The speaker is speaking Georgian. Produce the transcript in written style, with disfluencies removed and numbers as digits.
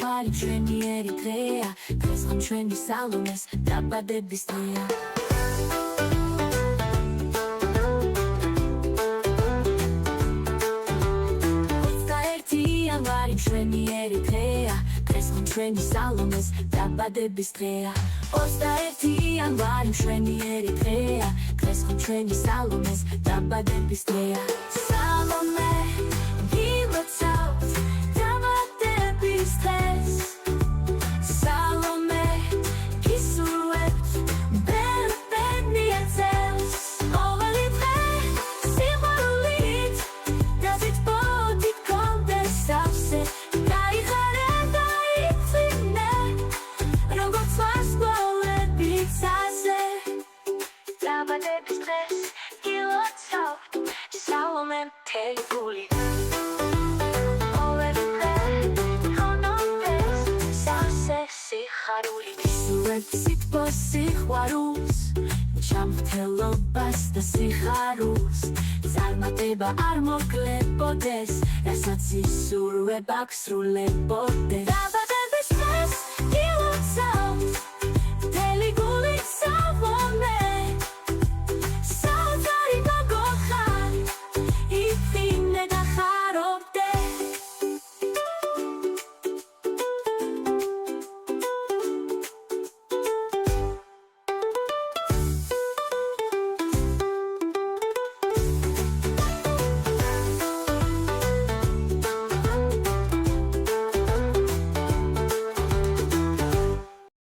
მარი ჩვენი ერითრეა დღესღამ ჩვენი სალომეს დაბადების დღეა მარი ჩვენი ერითრეა დღესღამ ჩვენი სალომეს დაბადების დღეა 21 იანვარი ჩვენი ერითრეა დღესღამ ჩვენი სალომეს დაბადების დღეა სალომე გილოცავთ დაბადების დღეს სალომე გისურვებთ ბერბენია წელს ყოველი დღე სიყვარულით დაზიტბოდით გონდეს სავსე გაიხარე და იწვიმე როგორც ვარსკვლავები ცაზე დაბადების დღეს გილოცავთ სალომე მთელი გულით ყოველი დღე გონდეს სავსე სიხარულით გისურვებთ სიტყვა სიყვარულს ჩამრთელობას და სიხარულს წარმატება არ მოგლებოდეს რასაც ისურვებ აქ სრულებოდეს დაბადების დღეს გილოცავთ